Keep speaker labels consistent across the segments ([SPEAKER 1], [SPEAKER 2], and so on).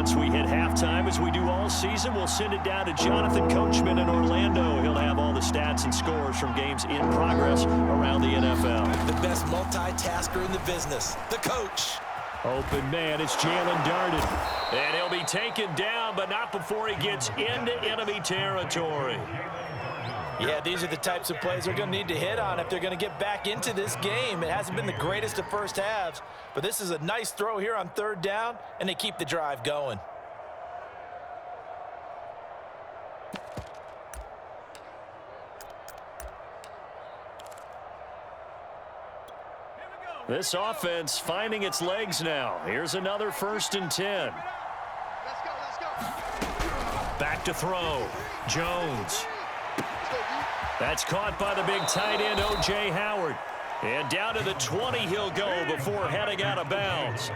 [SPEAKER 1] once we hit halftime, as we do all season, we'll send it down to Jonathan Coachman in Orlando. He'll have all the stats and scores from games in progress around the NFL.
[SPEAKER 2] The best multitasker in the business, the coach.
[SPEAKER 1] Open man, it's Jalen Darden. And he'll be taken down, but not before he gets into enemy territory.
[SPEAKER 2] Yeah, these are the types of plays they're going to need to hit on if they're going to get back into this game. It hasn't been the greatest of first halves, but this is a nice throw here on third down, and they keep the drive going.
[SPEAKER 1] This offense finding its legs now. Here's another 1st and 10.
[SPEAKER 3] Let's go.
[SPEAKER 1] Back to throw. Jones. That's caught by the big tight end, O.J. Howard. And down to the 20 he'll go before heading out of bounds.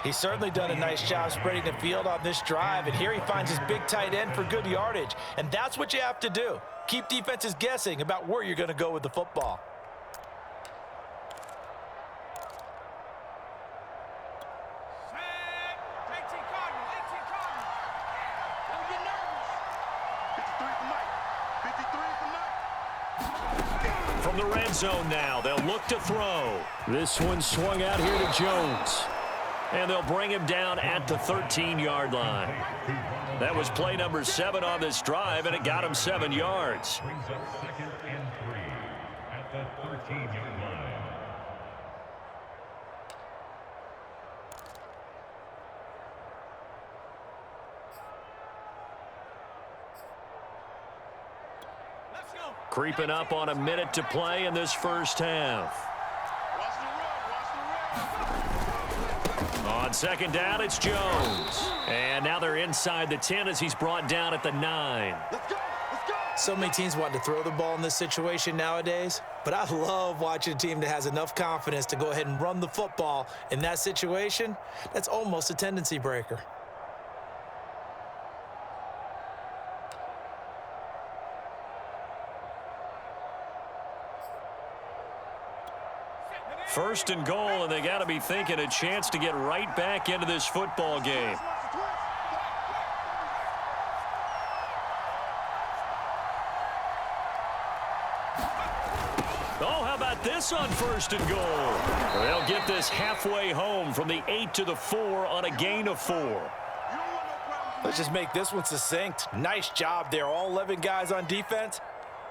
[SPEAKER 2] He's certainly done a nice job spreading the field on this drive, and here he finds his big tight end for good yardage. And that's what you have to do. Keep defenses guessing about where you're going to go with the football.
[SPEAKER 1] From the red zone now, they'll look to throw. This one swung out here to Jones. And they'll bring him down at the 13-yard line. That was play number 7 on this drive, and it got him 7 yards.
[SPEAKER 4] Brings up 2nd and 3 at the 13-yard line.
[SPEAKER 1] Creeping up on a minute to play in this first half. On 2nd down, it's Jones. And now they're inside the 10 as he's brought down at the 9.
[SPEAKER 2] So many teams want to throw the ball in this situation nowadays, but I love watching a team that has enough confidence to go ahead and run the football in that situation. That's almost a tendency breaker.
[SPEAKER 1] First and goal, and they got to be thinking a chance to get right back into this football game. Oh, how about this on 1st and goal? They'll get this halfway home from the 8 to the 4 on a gain of 4.
[SPEAKER 2] Let's just make this one succinct. Nice job there, all 11 guys on defense,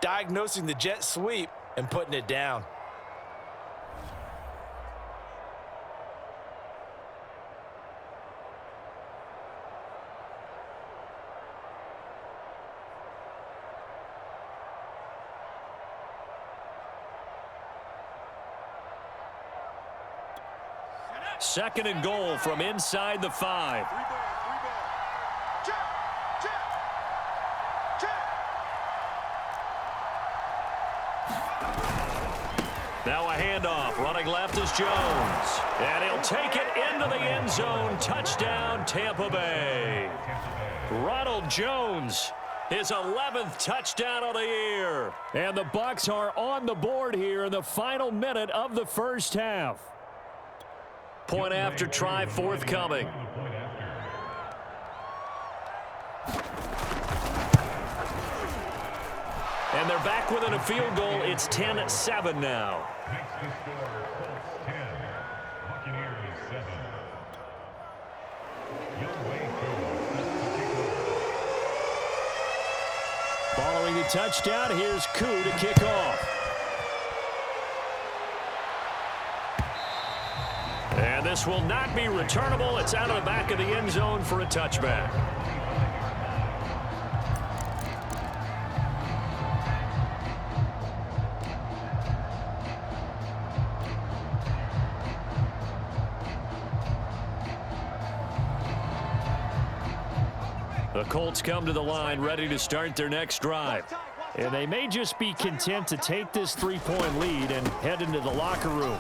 [SPEAKER 2] diagnosing the jet sweep and putting it down.
[SPEAKER 1] Second and goal from inside the 5. Now a handoff. Running left is Jones. And he'll take it into the end zone. Touchdown, Tampa Bay. Ronald Jones, his 11th touchdown of the year. And the Bucs are on the board here in the final minute of the first half. Point after try forthcoming. And they're back within a field goal. It's 10-7 now.
[SPEAKER 4] Next to score, Colts 10, Buccaneers 7.
[SPEAKER 1] Following the touchdown, here's Koo to kick off. And this will not be returnable. It's out of the back of the end zone for a touchback. The Colts come to the line ready to start their next drive. And they may just be content to take this 3-point lead and head into the locker room.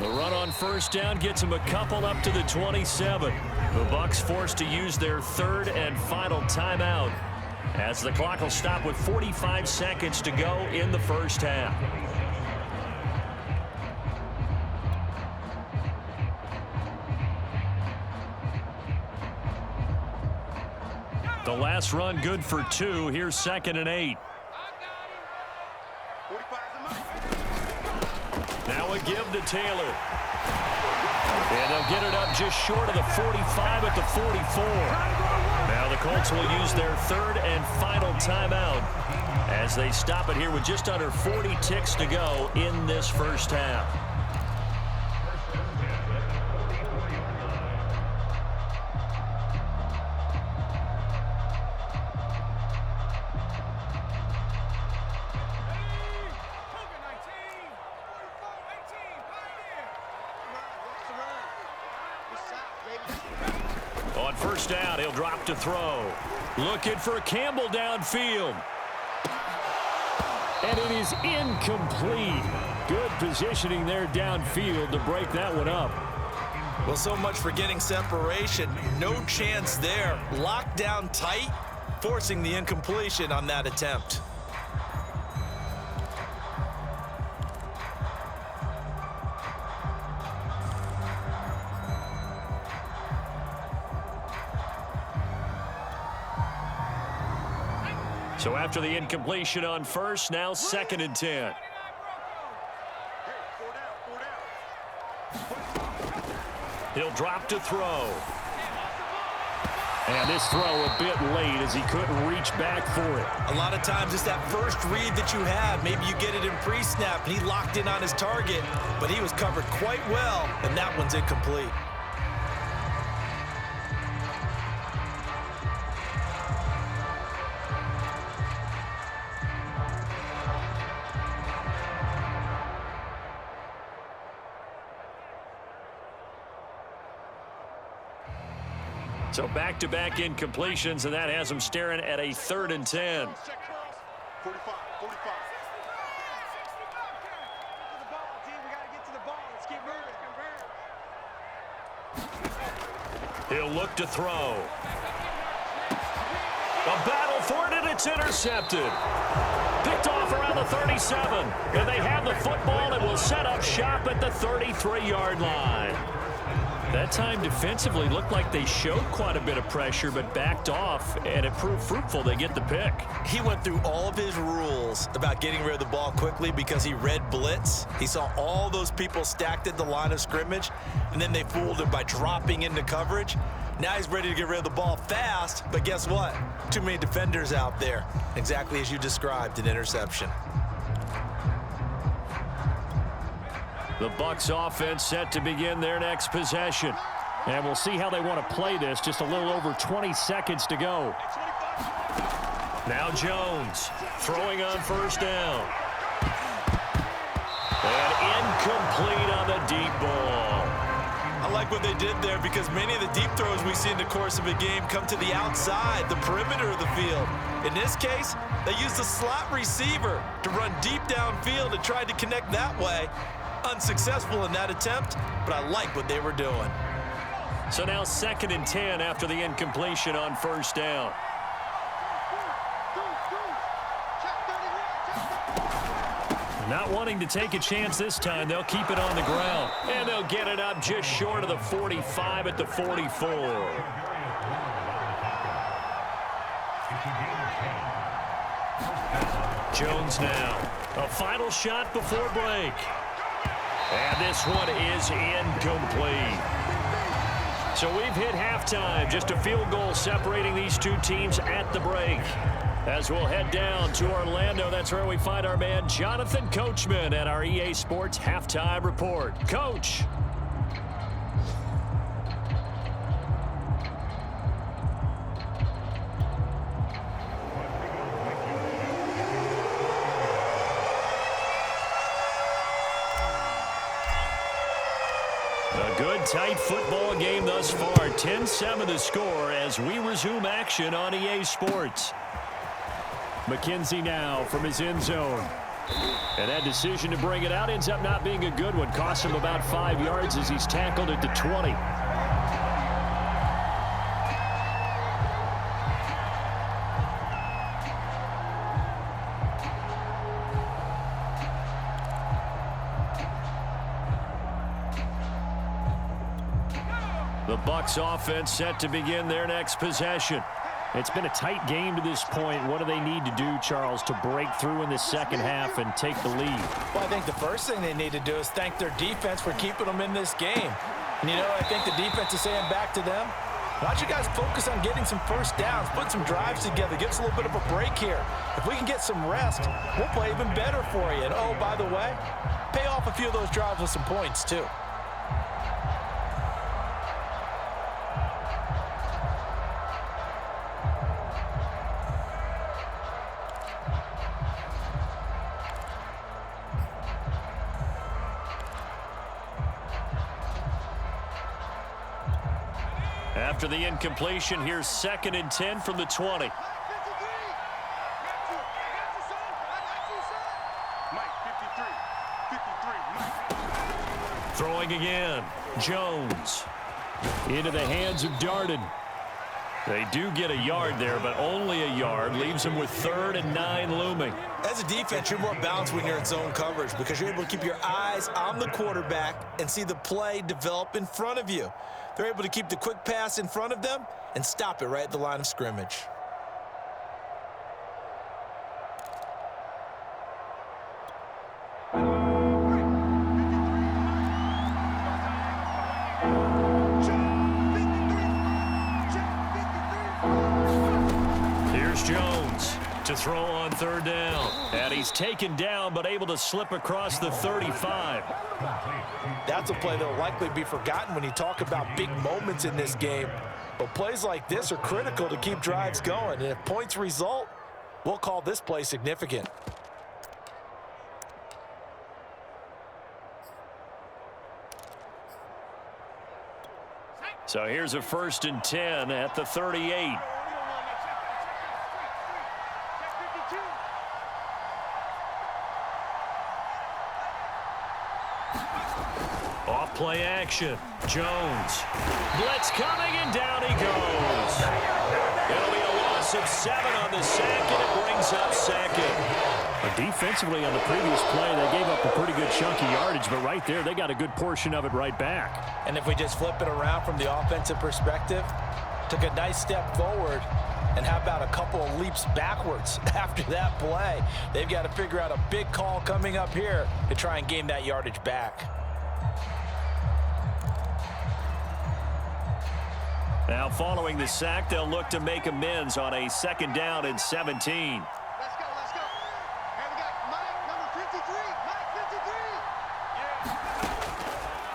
[SPEAKER 1] The run on first down gets them a couple up to the 27. The Bucs forced to use their 3rd and final timeout as the clock will stop with 45 seconds to go in the first half. The last run good for 2. Here's 2nd and 8. Now a give to Taylor. And they'll get it up just short of the 45 at the 44. Now the Colts will use their 3rd and final timeout as they stop it here with just under 40 ticks to go in this first half. On first down, he'll drop to throw. Looking for Campbell downfield. And it is incomplete. Good positioning there downfield to break that one up.
[SPEAKER 2] Well, so much for getting separation. No chance there. Locked down tight, forcing the incompletion on that attempt.
[SPEAKER 1] So after the incompletion on first, now 2nd and 10. He'll drop to throw. And this throw a bit late as he couldn't reach back for it.
[SPEAKER 2] A lot of times it's that first read that you have. Maybe you get it in pre-snap and he locked in on his target, but he was covered quite well, and that one's incomplete.
[SPEAKER 1] So back-to-back incompletions, and that has them staring at a 3rd and 10.
[SPEAKER 3] 45.
[SPEAKER 1] He'll look to throw. A battle for it, and it's intercepted. Picked off around the 37, and they have the football and will set up shop at the 33-yard line. That time defensively looked like they showed quite a bit of pressure but backed off, and it proved fruitful. They get the pick.
[SPEAKER 2] He went through all of his rules about getting rid of the ball quickly because he read blitz. He saw all those people stacked at the line of scrimmage, and then they fooled him by dropping into coverage. Now he's ready to get rid of the ball fast, but guess what? Too many defenders out there. Exactly as you described, an interception.
[SPEAKER 1] The Bucs offense set to begin their next possession. And we'll see how they want to play this. Just a little over 20 seconds to go. Now Jones throwing on first down. And incomplete on the deep ball.
[SPEAKER 2] I like what they did there because many of the deep throws we see in the course of a game come to the outside, the perimeter of the field. In this case, they used the slot receiver to run deep downfield and tried to connect that way. Unsuccessful in that attempt, but I like what they were doing.
[SPEAKER 1] So now 2nd and 10 after the incompletion on first down. Not wanting to take a chance this time, they'll keep it on the ground. And they'll get it up just short of the 45 at the 44. Jones now. A final shot before break. And this one is incomplete. So we've hit halftime. Just a field goal separating these two teams at the break. As we'll head down to Orlando, that's where we find our man Jonathan Coachman at our EA Sports Halftime Report. Coach. A good, tight football game thus far. 10-7 the score as we resume action on EA Sports. McKenzie now from his end zone. And that decision to bring it out ends up not being a good one. Costs him about 5 yards as he's tackled at the 20. The Bucs offense set to begin their next possession. It's been a tight game to this point. What do they need to do, Charles, to break through in the second half and take the lead?
[SPEAKER 2] Well, I think the first thing they need to do is thank their defense for keeping them in this game. And, you know, I think the defense is saying back to them, why don't you guys focus on getting some first downs, put some drives together, give us a little bit of a break here. If we can get some rest, we'll play even better for you. And, oh, by the way, pay off a few of those drives with some points, too.
[SPEAKER 1] After the incompletion, here's 2nd and 10 from the 20. Throwing again. Jones. Into the hands of Darden. They do get a yard there, but only a yard. Leaves them with 3rd and 9 looming.
[SPEAKER 2] As a defense, you're more balanced when you're in zone coverage because you're able to keep your eyes on the quarterback and see the play develop in front of you. They're able to keep the quick pass in front of them and stop it right at the line of scrimmage.
[SPEAKER 1] Here's Jones to throw on 3rd down. And he's taken down but able to slip across the 35.
[SPEAKER 2] That's a play that will likely be forgotten when you talk about big moments in this game. But plays like this are critical to keep drives going. And if points result, we'll call this play significant.
[SPEAKER 1] So here's a 1st and 10 at the 38. Off play action. Jones. Blitz coming, and down he goes. It'll be a loss of 7 on the sack, and it brings up 2nd. Defensively on the previous play, they gave up a pretty good chunk of yardage, but right there, they got a good portion of it right back.
[SPEAKER 2] And if we just flip it around from the offensive perspective, took a nice step forward, and how about a couple of leaps backwards after that play? They've got to figure out a big call coming up here to try and gain that yardage back.
[SPEAKER 1] Now following the sack, they'll look to make amends on a 2nd down and 17.
[SPEAKER 3] Let's go, let's go. And we got Mike, number 53. Mike 53.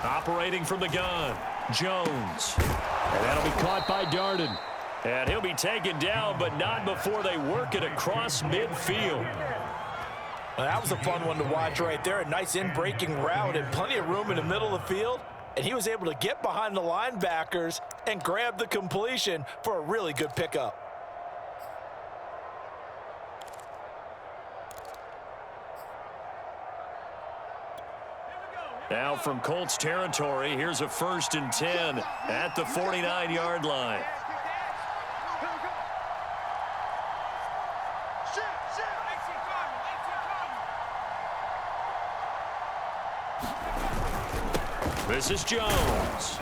[SPEAKER 3] Yeah.
[SPEAKER 1] Operating from the gun, Jones. And that'll be caught by Darden. And he'll be taken down, but not before they work it across midfield.
[SPEAKER 2] Well, that was a fun one to watch right there. A nice in-breaking route and plenty of room in the middle of the field. And he was able to get behind the linebackers and grab the completion for a really good pickup.
[SPEAKER 1] Now from Colts territory, here's a 1st and 10 at the 49-yard line. This is Jones.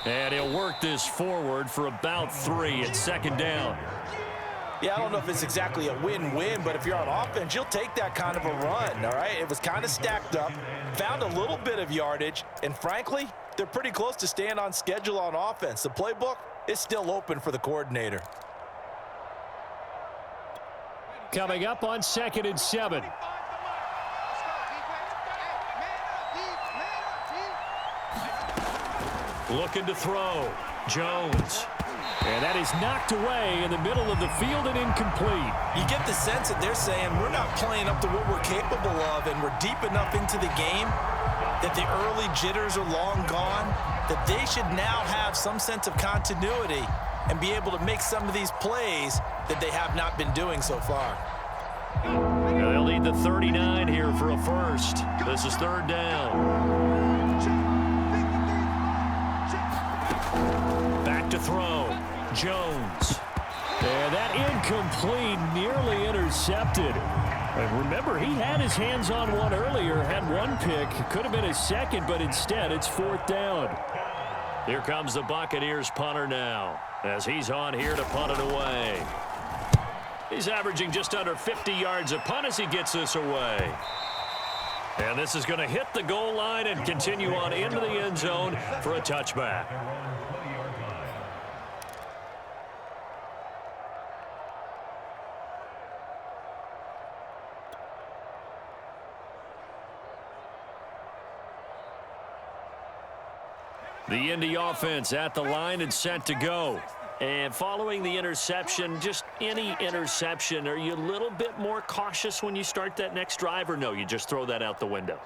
[SPEAKER 1] And he'll work this forward for about 3 at 2nd down.
[SPEAKER 2] Yeah, I don't know if it's exactly a win-win, but if you're on offense, you'll take that kind of a run, all right? It was kind of stacked up, found a little bit of yardage, and frankly, they're pretty close to staying on schedule on offense. The playbook is still open for the coordinator.
[SPEAKER 1] Coming up on 2nd and 7. Looking to throw. Jones. And that is knocked away in the middle of the field and incomplete.
[SPEAKER 2] You get the sense that they're saying we're not playing up to what we're capable of, and we're deep enough into the game that the early jitters are long gone, that they should now have some sense of continuity and be able to make some of these plays that they have not been doing so far.
[SPEAKER 1] They'll need the 39 here for a 1st. This is 3rd down. Back to throw. Jones. And that incomplete, nearly intercepted. And remember, he had his hands on one earlier, had one pick. Could have been his 2nd, but instead it's 4th down. Here comes the Buccaneers punter now. as he's on here to punt it away. He's averaging just under 50 yards a punt as he gets this away. And this is going to hit the goal line and continue on into the end zone for a touchback. The Indy offense at the line and set to go. And following the interception, just any interception, are you a little bit more cautious when you start that next drive, or no, you just throw that out the window?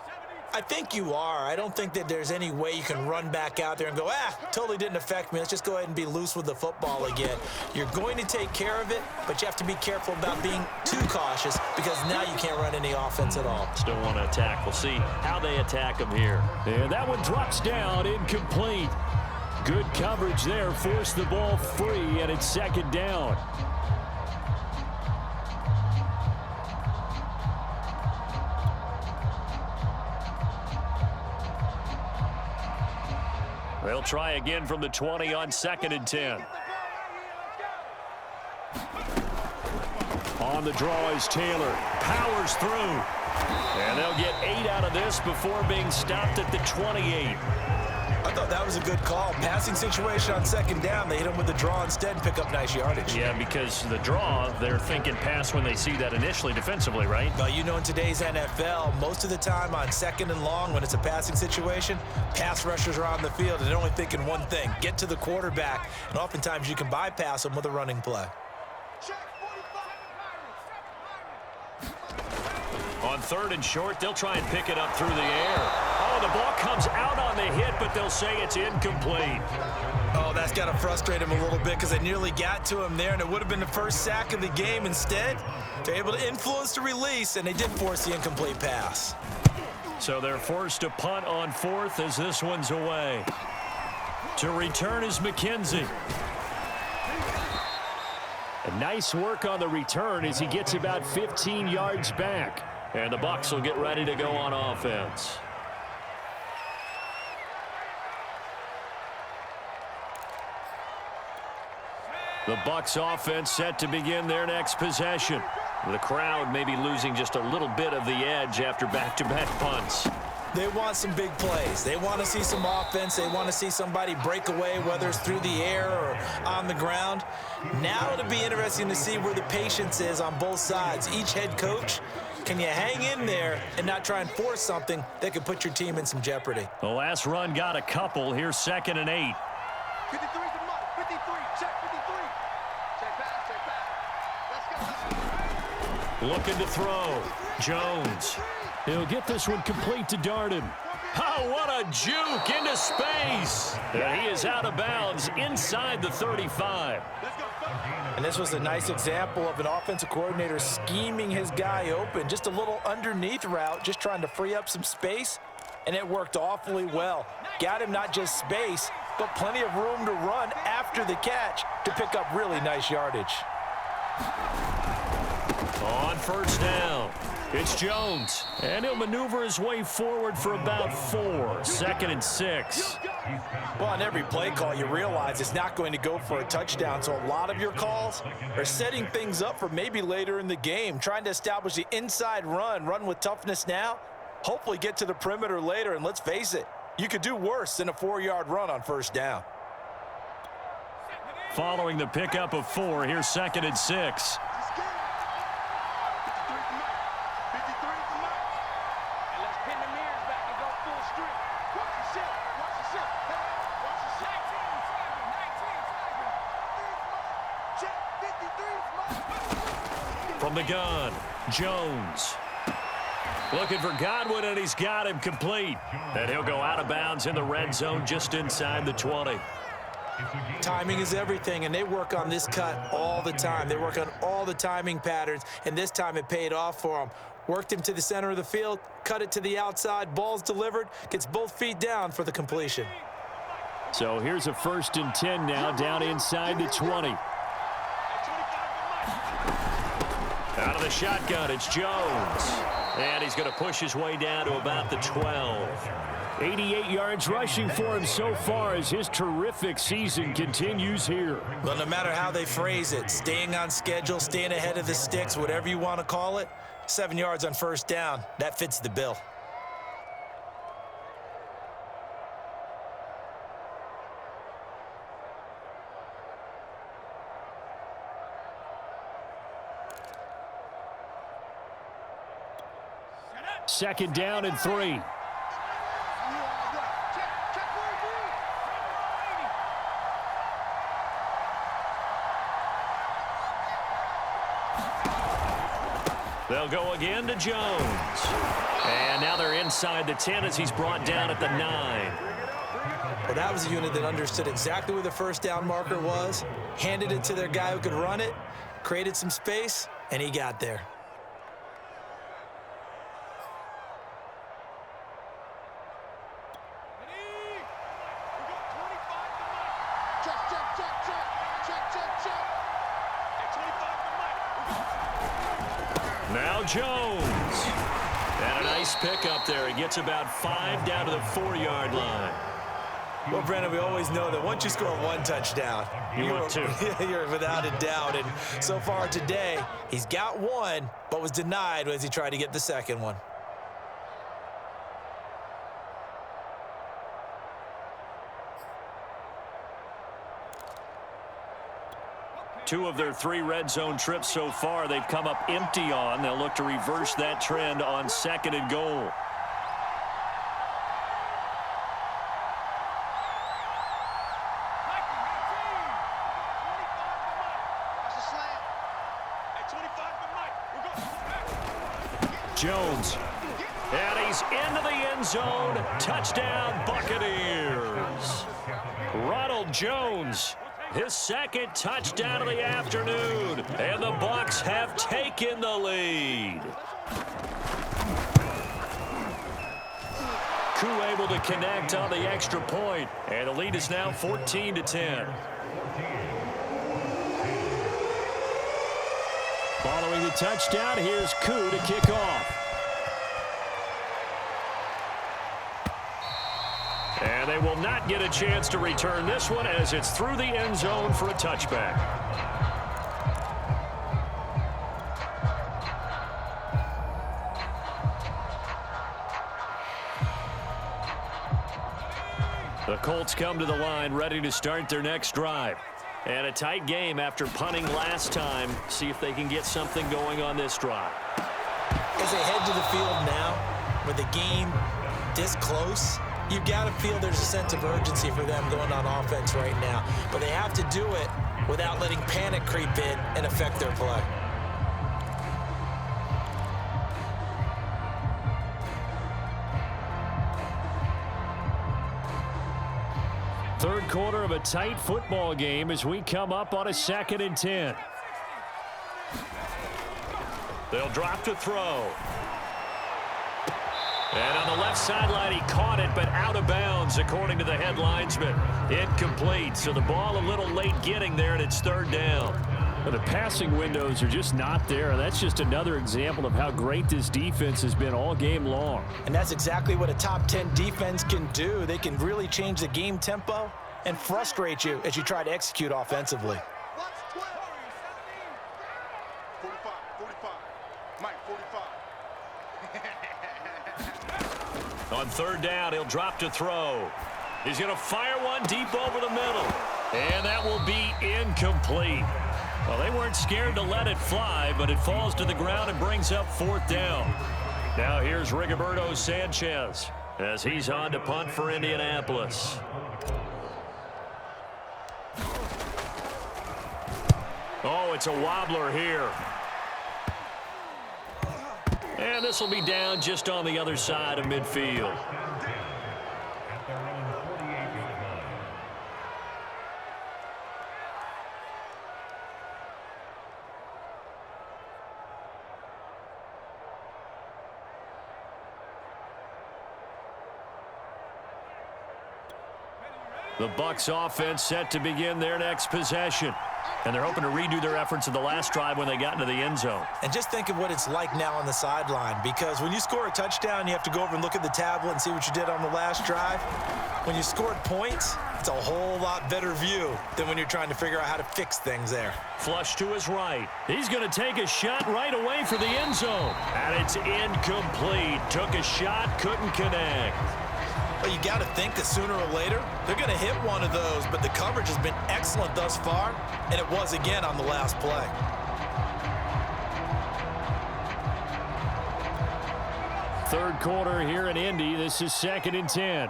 [SPEAKER 2] I think you are. I don't think that there's any way you can run back out there and go, totally didn't affect me. Let's just go ahead and be loose with the football again. You're going to take care of it, but you have to be careful about being too cautious because now you can't run any offense at all.
[SPEAKER 1] Still want to attack. We'll see how they attack him here. And that one drops down, incomplete. Good coverage there, forced the ball free, and it's second down. They'll try again from the 20 on 2nd and 10. On the draw is Taylor. Powers through. And they'll get 8 out of this before being stopped at the 28.
[SPEAKER 2] I thought that was a good call. Passing situation on 2nd down. They hit him with the draw instead and pick up nice yardage.
[SPEAKER 1] Yeah, because the draw, they're thinking pass when they see that initially defensively, right?
[SPEAKER 2] Well, you know, in today's NFL, most of the time on 2nd and long, when it's a passing situation, pass rushers are on the field and they're only thinking one thing, get to the quarterback. And oftentimes you can bypass them with a running play.
[SPEAKER 1] On 3rd and short, they'll try and pick it up through the air. Oh, the ball comes out on the hit, but they'll say it's incomplete.
[SPEAKER 2] Oh, that's got to frustrate him a little bit because they nearly got to him there, and it would have been the first sack of the game. Instead, they're able to influence the release, and they did force the incomplete pass.
[SPEAKER 1] So they're forced to punt on 4th as this one's away. To return is McKenzie. And nice work on the return as he gets about 15 yards back. And the Bucs will get ready to go on offense. The Bucs offense set to begin their next possession. The crowd may be losing just a little bit of the edge after back-to-back punts.
[SPEAKER 2] They want some big plays. They want to see some offense. They want to see somebody break away, whether it's through the air or on the ground. Now it'll be interesting to see where the patience is on both sides. Each head coach, can you hang in there and not try and force something that could put your team in some jeopardy?
[SPEAKER 1] The last run got a couple. Here's 2nd and 8.
[SPEAKER 3] 53's the mark. 53. Check 53. Check pass. Let's go.
[SPEAKER 1] Looking to throw. Jones. He'll get this one complete to Darden. Oh, what a juke into space. And he is out of bounds inside the 35.
[SPEAKER 2] And this was a nice example of an offensive coordinator scheming his guy open. Just a little underneath route, just trying to free up some space, and it worked awfully well. Got him not just space, but plenty of room to run after the catch to pick up really nice yardage.
[SPEAKER 1] On 1st down, it's Jones, and he'll maneuver his way forward for about 4. 2nd and 6.
[SPEAKER 2] Well, on every play call, you realize it's not going to go for a touchdown, so a lot of your calls are setting things up for maybe later in the game, trying to establish the inside run with toughness now, hopefully get to the perimeter later, and let's face it, you could do worse than a 4-yard run on 1st down.
[SPEAKER 1] Following the pickup of 4, here's 2nd and 6. From the gun, Jones. Looking for Godwin, and he's got him complete. And he'll go out of bounds in the red zone just inside the 20.
[SPEAKER 2] Timing is everything, and they work on this cut all the time. They work on all the timing patterns, and this time it paid off for them. Worked him to the center of the field, cut it to the outside, ball's delivered, gets both feet down for the completion.
[SPEAKER 1] So here's a 1st and 10 now, down inside the 20. Out of the shotgun, it's Jones. And he's going to push his way down to about the 12. 88 yards rushing for him so far as his terrific season continues here.
[SPEAKER 2] Well, no matter how they phrase it, staying on schedule, staying ahead of the sticks, whatever you want to call it, 7 yards on first down, that fits the bill.
[SPEAKER 1] Second down and 3. They'll go again to Jones. And now they're inside the 10 as he's brought down at the 9.
[SPEAKER 2] Well, that was a unit that understood exactly where the first down marker was, handed it to their guy who could run it, created some space, and he got there.
[SPEAKER 1] Now Jones. And a nice pick up there. He gets about 5 down to the 4-yard line.
[SPEAKER 2] Well, Brandon, we always know that once you score one touchdown,
[SPEAKER 1] you're
[SPEAKER 2] without a doubt. And so far today, he's got one, but was denied as he tried to get the second one.
[SPEAKER 1] Two of their 3 red zone trips so far, they've come up empty on. They'll look to reverse that trend on 2nd and goal. Jones. And he's into the end zone. Touchdown, Buccaneers. Ronald Jones. His second touchdown of the afternoon, and the Bucs have taken the lead. Koo able to connect on the extra point, and the lead is now 14-10. Following the touchdown, here's Koo to kick off. And they will not get a chance to return this one as it's through the end zone for a touchback. The Colts come to the line ready to start their next drive. And a tight game after punting last time. See if they can get something going on this drive.
[SPEAKER 2] As they head to the field now, with the game this close, you've got to feel there's a sense of urgency for them going on offense right now. But they have to do it without letting panic creep in and affect their play.
[SPEAKER 1] Third quarter of a tight football game as we come up on a 2nd and 10. They'll drop to throw. And on the left sideline, he caught it, but out of bounds, according to the head linesman. Incomplete, so the ball a little late getting there, and it's 3rd down. Well, the passing windows are just not there. That's just another example of how great this defense has been all game long.
[SPEAKER 2] And that's exactly what a top 10 defense can do. They can really change the game tempo and frustrate you as you try to execute offensively.
[SPEAKER 3] 45, 45. Mike, 45.
[SPEAKER 1] On 3rd down, he'll drop to throw. He's going to fire one deep over the middle. And that will be incomplete. Well, they weren't scared to let it fly, but it falls to the ground and brings up 4th down. Now here's Rigoberto Sanchez as he's on to punt for Indianapolis. Oh, it's a wobbler here. And this will be down just on the other side of midfield. The Bucs offense set to begin their next possession. And they're hoping to redo their efforts in the last drive when they got into the end zone.
[SPEAKER 2] And just think of what it's like now on the sideline, because when you score a touchdown, you have to go over and look at the tablet and see what you did on the last drive. When you scored points, it's a whole lot better view than when you're trying to figure out how to fix things there.
[SPEAKER 1] Flush to his right. He's going to take a shot right away for the end zone. And it's incomplete. Took a shot, couldn't connect.
[SPEAKER 2] Well, you got to think that sooner or later, they're going to hit one of those, but the coverage has been excellent thus far, and it was again on the last play.
[SPEAKER 1] Third quarter here in Indy. This is 2nd and 10.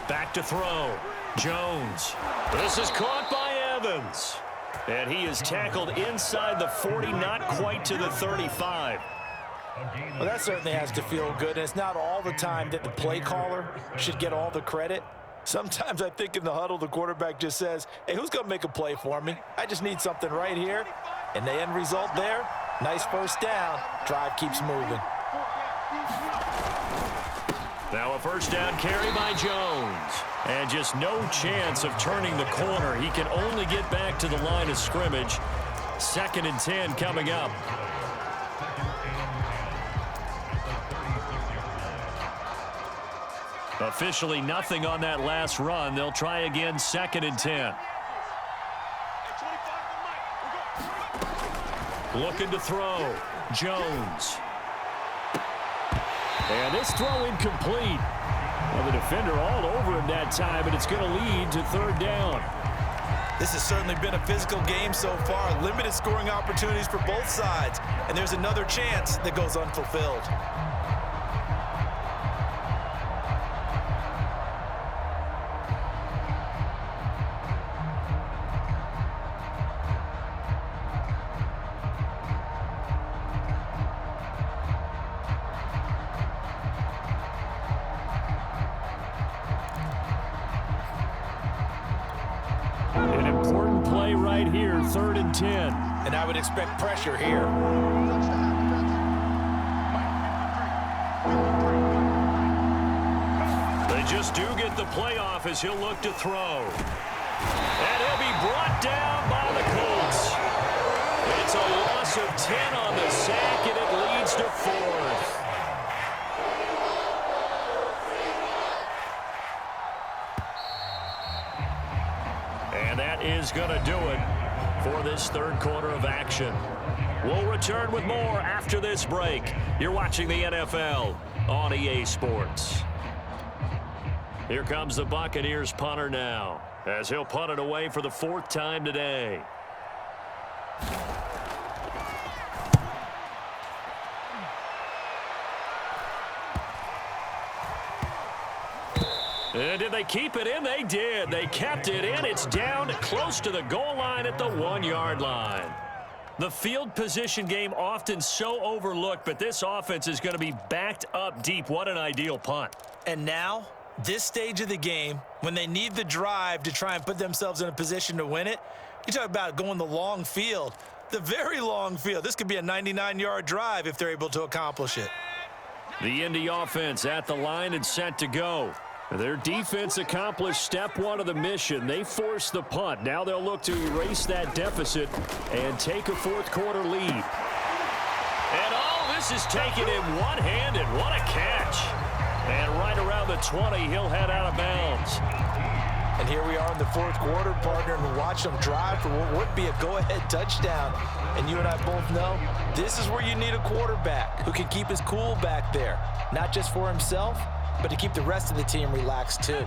[SPEAKER 1] Back to throw. Jones. This is caught by Evans. And he is tackled inside the 40, not quite to the 35.
[SPEAKER 2] Well, that certainly has to feel good. And it's not all the time that the play caller should get all the credit. Sometimes I think in the huddle, the quarterback just says, hey, who's going to make a play for me? I just need something right here. And the end result there, nice first down. Drive keeps moving.
[SPEAKER 1] Now a first down carry by Jones. And just no chance of turning the corner. He can only get back to the line of scrimmage. 2nd and 10 coming up. Officially nothing on that last run. They'll try again, 2nd and 10. Looking to throw. Jones. And this throw incomplete. Well, the defender all over him that time, but it's going to lead to 3rd down.
[SPEAKER 2] This has certainly been a physical game so far. Limited scoring opportunities for both sides. And there's another chance that goes unfulfilled.
[SPEAKER 1] An important play right here, 3rd and 10.
[SPEAKER 2] And I would expect pressure here.
[SPEAKER 1] They just do get the playoff as he'll look to throw. And he'll be brought down by the Colts. It's a loss of 10 on the sack, and it leads to 4th. And that is going to do it for this 3rd quarter of action. We'll return with more after this break. You're watching the NFL on EA Sports. Here comes the Buccaneers punter now, as he'll punt it away for the 4th time today. And did they keep it in? They did. They kept it in. It's down close to the goal line at the 1-yard line. The field position game often so overlooked, but this offense is going to be backed up deep. What an ideal punt.
[SPEAKER 2] And now, this stage of the game, when they need the drive to try and put themselves in a position to win it, you talk about going the long field, the very long field. This could be a 99-yard drive if they're able to accomplish it.
[SPEAKER 1] The Indy offense at the line and set to go. Their defense accomplished step 1 of the mission. They forced the punt. Now they'll look to erase that deficit and take a 4th quarter lead. And all this is taken in one-handed. What a catch. And right around the 20, he'll head out of bounds.
[SPEAKER 2] And here we are in the 4th quarter, partner, and watch them drive for what would be a go-ahead touchdown. And you and I both know this is where you need a quarterback who can keep his cool back there, not just for himself, but to keep the rest of the team relaxed too.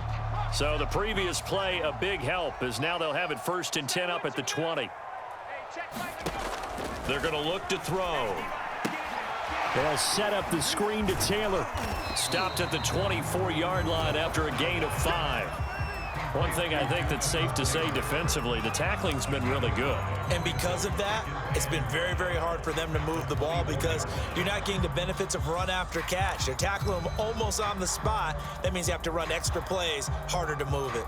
[SPEAKER 1] So the previous play, a big help, as now they'll have it 1st and 10 up at the 20. They're going to look to throw. They'll set up the screen to Taylor. Stopped at the 24-yard line after a gain of 5. One thing I think that's safe to say defensively, the tackling's been really good.
[SPEAKER 2] And because of that, it's been very, very hard for them to move the ball because you're not getting the benefits of run after catch. They're tackling them almost on the spot. That means you have to run extra plays, harder to move it.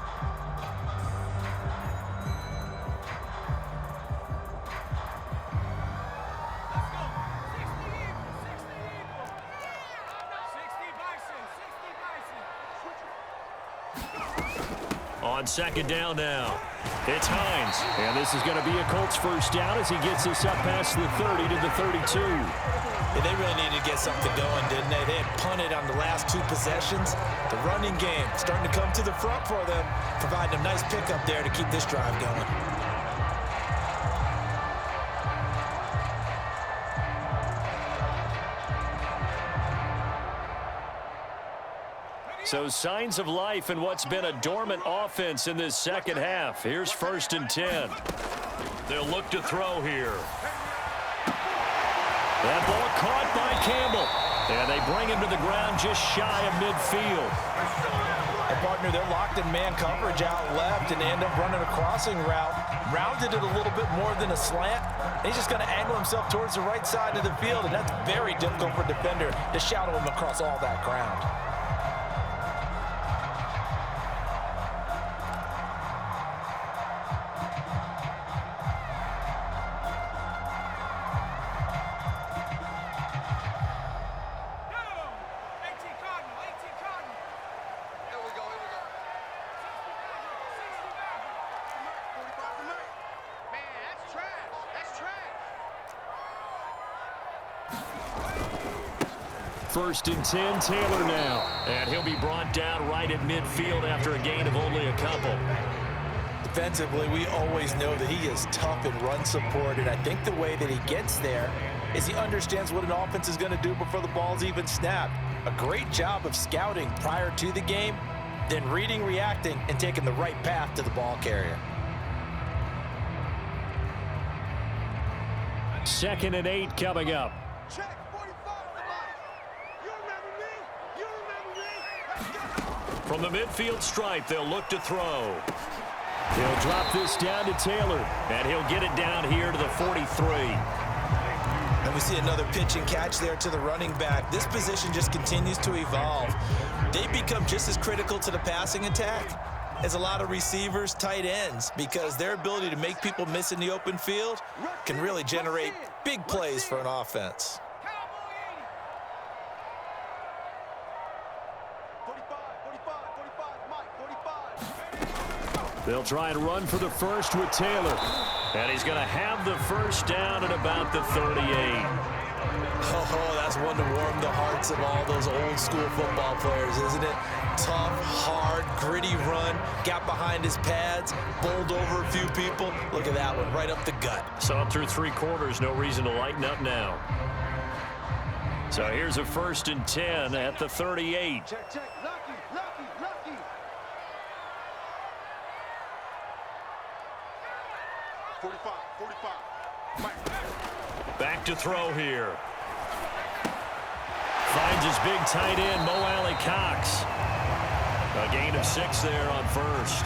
[SPEAKER 1] On second down now, it's Hines. And this is going to be a Colts first down as he gets this up past the 30 to the 32.
[SPEAKER 2] Yeah, they really needed to get something going, didn't they? They had punted on the last 2 possessions. The running game starting to come to the front for them, providing a nice pickup there to keep this drive going.
[SPEAKER 1] So signs of life in what's been a dormant offense in this second half. Here's 1st and 10. They'll look to throw here. That ball caught by Campbell. And they bring him to the ground just shy of midfield.
[SPEAKER 2] And partner, they're locked in man coverage out left, and they end up running a crossing route. Rounded it a little bit more than a slant. He's just going to angle himself towards the right side of the field, and that's very difficult for a defender to shadow him across all that ground.
[SPEAKER 1] First and 10, Taylor now. And he'll be brought down right at midfield after a gain of only a couple.
[SPEAKER 2] Defensively, we always know that he is tough in run support, and I think the way that he gets there is he understands what an offense is going to do before the ball's even snapped. A great job of scouting prior to the game, then reading, reacting, and taking the right path to the ball carrier.
[SPEAKER 1] 2nd and 8 coming up.
[SPEAKER 3] Check 45 to Mike. You remember me? You remember me? Let's go.
[SPEAKER 1] From the midfield stripe, they'll look to throw. He'll drop this down to Taylor, and he'll get it down here to the 43.
[SPEAKER 2] And we see another pitch and catch there to the running back. This position just continues to evolve. They become just as critical to the passing attack as a lot of receivers, tight ends, because their ability to make people miss in the open field can really generate big plays for an offense.
[SPEAKER 3] 45, Mike, 45.
[SPEAKER 1] They'll try and run for the first with Taylor. And he's going to have the first down at about the 38.
[SPEAKER 2] Oh, that's one to warm the hearts of all those old school football players, isn't it? Tough, hard, gritty run, got behind his pads, bowled over a few people. Look at that one, right up the gut.
[SPEAKER 1] Saw it through 3 quarters, no reason to lighten up now. So here's a 1st and 10 at the 38.
[SPEAKER 3] Check, check. Lucky, lucky, lucky. Mike.
[SPEAKER 1] Back to throw here. Finds his big tight end, Mo Alley Cox. A gain of 6 there on first.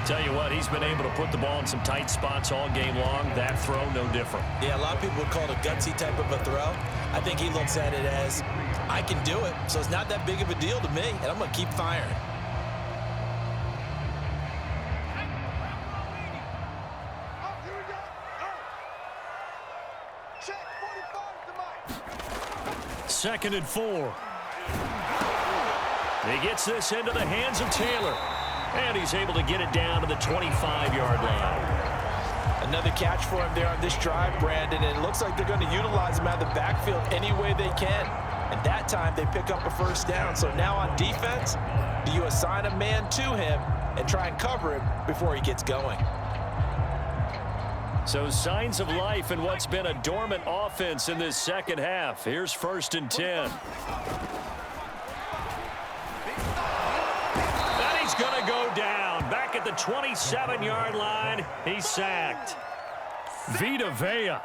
[SPEAKER 1] Tell you what, he's been able to put the ball in some tight spots all game long. That throw, no different.
[SPEAKER 2] Yeah, a lot of people would call it a gutsy type of a throw. I think he looks at it as, I can do it, so it's not that big of a deal to me, and I'm going to keep firing.
[SPEAKER 3] Oh, here we go. Oh. Check 45 to Mike.
[SPEAKER 1] 2nd and 4. He gets this into the hands of Taylor. And he's able to get it down to the 25-yard line.
[SPEAKER 2] Another catch for him there on this drive, Brandon, and it looks like they're going to utilize him out of the backfield any way they can. And that time they pick up a first down. So now on defense, do you assign a man to him and try and cover him before he gets going?
[SPEAKER 1] So signs of life in what's been a dormant offense in this second half. Here's 1st and 10. He's going to go down. Back at the 27-yard line, he's sacked. Vita Vea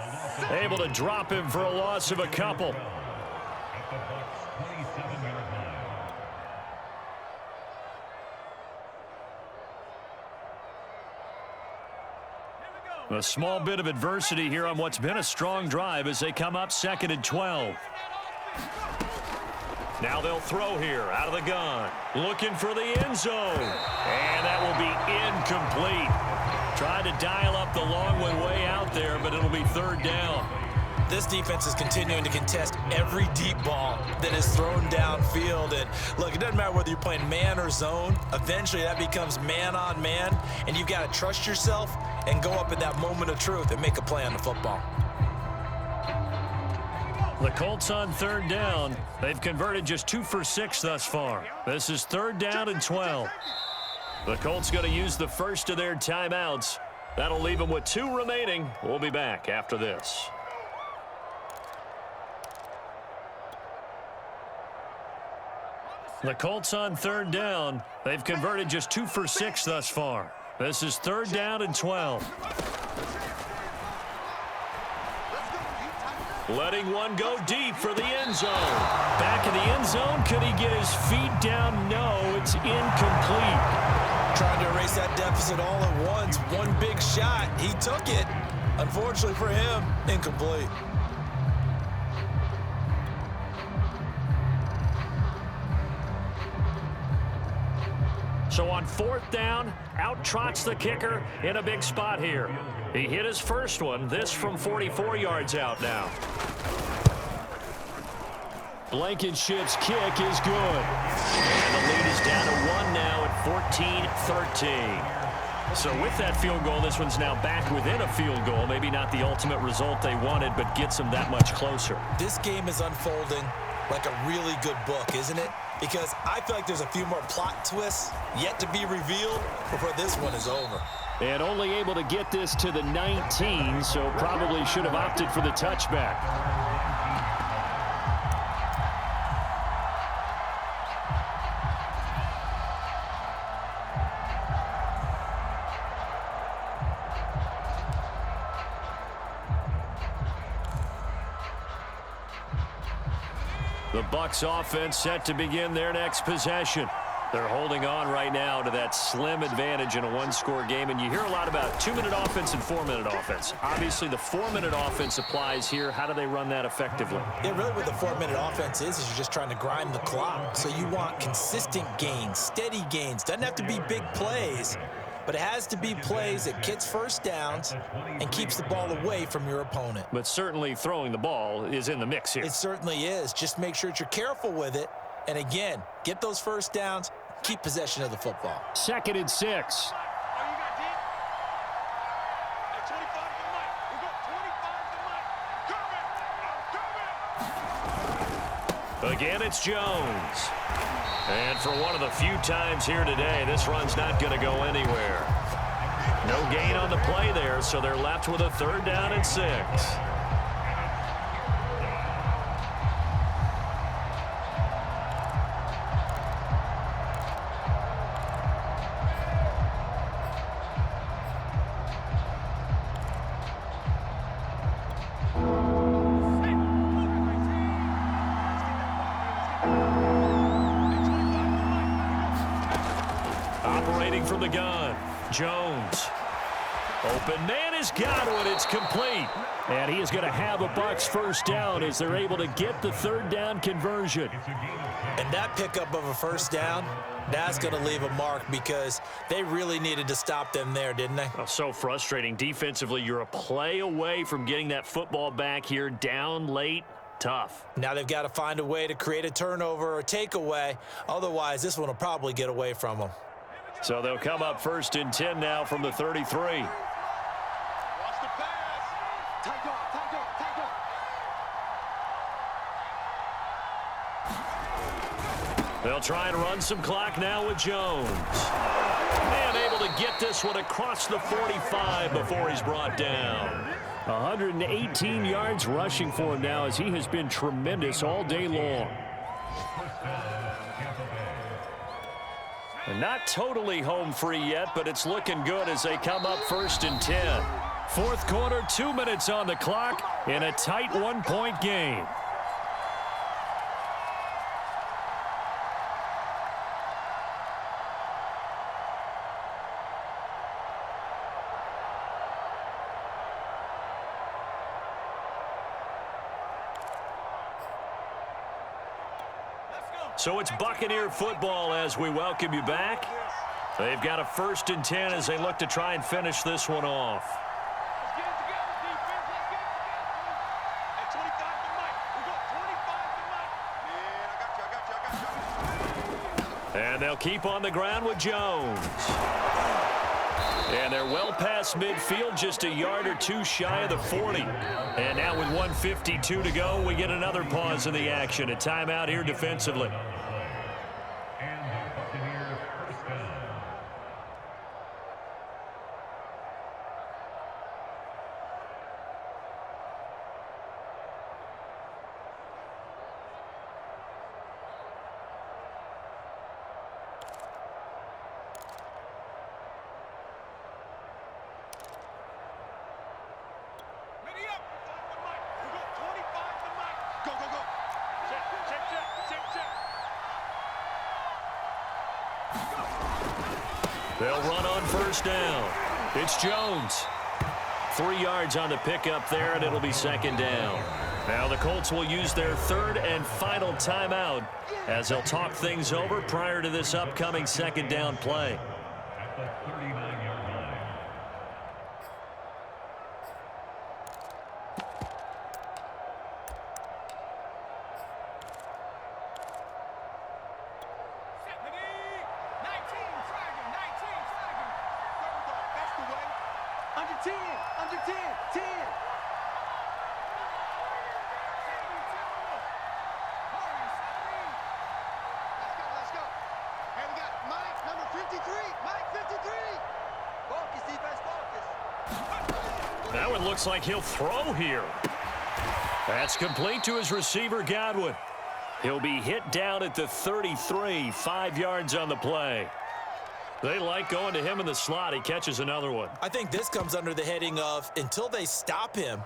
[SPEAKER 1] able to drop him for a loss of a couple. A small bit of adversity here on what's been a strong drive as they come up 2nd and 12. Now they'll throw here out of the gun. Looking for the end zone. And that will be incomplete. Tried to dial up the long one way out there, but it'll be 3rd down.
[SPEAKER 2] This defense is continuing to contest every deep ball that is thrown downfield. And look, it doesn't matter whether you're playing man or zone. Eventually, that becomes man on man, and you've got to trust yourself and go up in that moment of truth and make a play on the football.
[SPEAKER 1] The Colts on third down. They've converted just 2 for 6 thus far. This is 3rd down and 12. The Colts going to use the first of their timeouts. That'll leave them with 2 remaining. We'll be back after this. The Colts on third down. They've converted just 2 for 6 thus far. This is 3rd down and 12. Letting one go deep for the end zone. Back in the end zone. Could he get his feet down? No, it's incomplete.
[SPEAKER 2] Trying to erase that deficit all at once. One big shot. He took it. Unfortunately for him, incomplete.
[SPEAKER 1] So on 4th down, out trots the kicker in a big spot here. He hit his first one, this from 44 yards out now. Blankenship's kick is good. And the lead is down to 1 now at 14-13. So with that field goal, this one's now back within a field goal. Maybe not the ultimate result they wanted, but gets them that much closer.
[SPEAKER 2] This game is unfolding like a really good book, isn't it? Because I feel like there's a few more plot twists yet to be revealed before this one is over.
[SPEAKER 1] And only able to get this to the 19, so probably should have opted for the touchback. The Bucs offense set to begin their next possession. They're holding on right now to that slim advantage in a one-score game, and you hear a lot about 2-minute offense and 4-minute offense. Obviously, the 4-minute offense applies here. How do they run that effectively?
[SPEAKER 2] Yeah, really what the 4-minute offense is you're just trying to grind the clock. So you want consistent gains, steady gains. Doesn't have to be big plays, but it has to be plays that gets first downs and keeps the ball away from your opponent.
[SPEAKER 1] But certainly throwing the ball is in the mix here.
[SPEAKER 2] It certainly is. Just make sure that you're careful with it. And again, get those first downs, keep possession of the football.
[SPEAKER 1] 2nd and 6. Again, it's Jones. And for one of the few times here today, this run's not going to go anywhere. No gain on the play there, so they're left with a 3rd down and 6. From the gun, Jones. Open man has got it. It's complete. And he is going to have a Bucs first down as they're able to get the 3rd down conversion.
[SPEAKER 2] And that pickup of a first down, that's going to leave a mark because they really needed to stop them there, didn't they?
[SPEAKER 1] Oh, so frustrating. Defensively, you're a play away from getting that football back here down late. Tough.
[SPEAKER 2] Now they've got to find a way to create a turnover or takeaway. Otherwise, this one will probably get away from them.
[SPEAKER 1] So they'll come up 1st and 10 now from the 33.
[SPEAKER 3] Watch the pass. Tight dog, tight dog, tight dog.
[SPEAKER 1] They'll try and run some clock now with Jones. And able to get this one across the 45 before he's brought down. 118 yards rushing for him now as he has been tremendous all day long. Not totally home free yet, but it's looking good as they come up 1st and 10. 4th quarter, 2 minutes on the clock in a tight 1-point game. So it's Buccaneer football as we welcome you back. They've got a 1st and 10 as they look to try and finish this one off.
[SPEAKER 3] Let's get it together, defense. Let's get it together. Hey,
[SPEAKER 1] And they'll keep on the ground with Jones. And they're well past midfield, just a yard or two shy of the 40. And now with 1:52 to go, we get another pause in the action. A timeout here defensively.
[SPEAKER 4] And the Buccaneers first down.
[SPEAKER 3] Ready up. The mic. We got 25 the mic. Go, go, go. Check, check, check, check, check.
[SPEAKER 1] They'll run on first down. It's Jones. 3 yards on the pickup there, and it'll be second down. Now the Colts will use their third and final timeout as they'll talk things over prior to this upcoming second down play.
[SPEAKER 4] At the 39-yard line.
[SPEAKER 3] Ready. 19 flagging, 19 flagging. That's the way. Under 10, under 10, 10. Let's go. Hey, we got Mike, number 53. Mike, 53. Focus, defense, focus.
[SPEAKER 1] That one looks like he'll throw here. That's complete to his receiver, Godwin. He'll be hit down at the 33, 5 yards on the play. They like going to him in the slot. He catches another one.
[SPEAKER 2] I think this comes under the heading of until they stop him,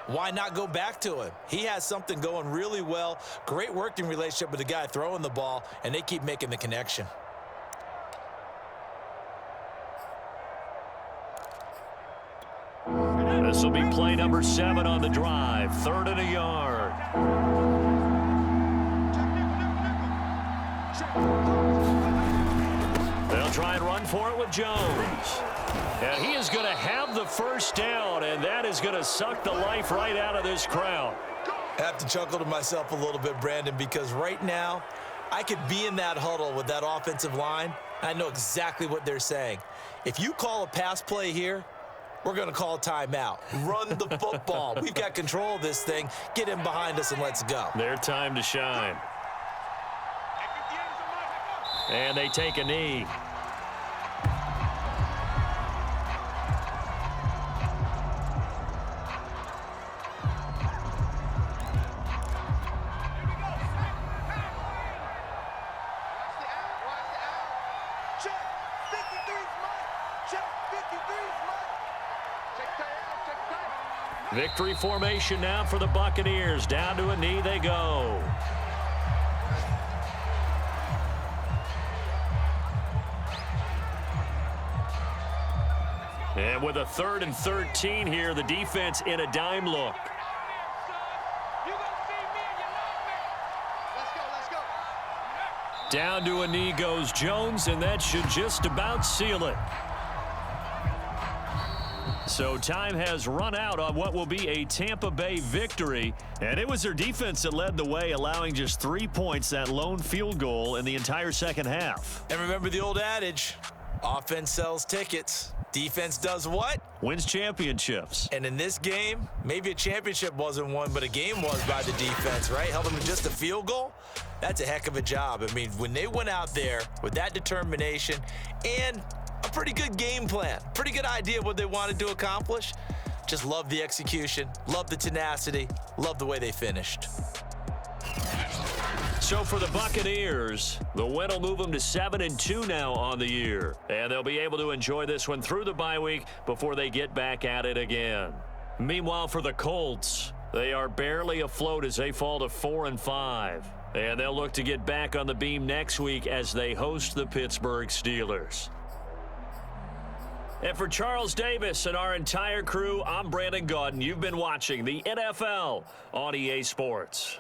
[SPEAKER 2] why not go back to him? He has something going really well. Great working relationship with the guy throwing the ball, and they keep making the connection.
[SPEAKER 1] This will be play number 7 on the drive. 3rd and a yard. They'll try and run for it with Jones. And he is going to have the first down, and that is going to suck the life right out of this crowd.
[SPEAKER 2] I have to chuckle to myself a little bit, Brandon, because right now I could be in that huddle with that offensive line. I know exactly what they're saying. If you call a pass play here, we're going to call a timeout. Run the football. We've got control of this thing. Get him behind us and let's go.
[SPEAKER 1] Their time to shine. And they take a knee. Victory formation now for the Buccaneers. Down to a knee they go. And with a 3rd and 13 here, the defense in a dime look. Down to a knee goes Jones, and that should just about seal it. So time has run out on what will be a Tampa Bay victory. And it was their defense that led the way, allowing just 3 points, that lone field goal in the entire second half.
[SPEAKER 2] And remember the old adage, offense sells tickets. Defense does what?
[SPEAKER 1] Wins championships.
[SPEAKER 2] And in this game, maybe a championship wasn't won, but a game was by the defense, right? Held them to just a field goal. That's a heck of a job. I mean, when they went out there with that determination and a pretty good game plan, pretty good idea of what they wanted to accomplish, just love the execution, love the tenacity, love the way they finished.
[SPEAKER 1] So for the Buccaneers, the win will move them to 7-2 now on the year. And they'll be able to enjoy this one through the bye week before they get back at it again. Meanwhile, for the Colts, they are barely afloat as they fall to 4-5. And they'll look to get back on the beam next week as they host the Pittsburgh Steelers. And for Charles Davis and our entire crew, I'm Brandon Gaudin. You've been watching the NFL on EA Sports.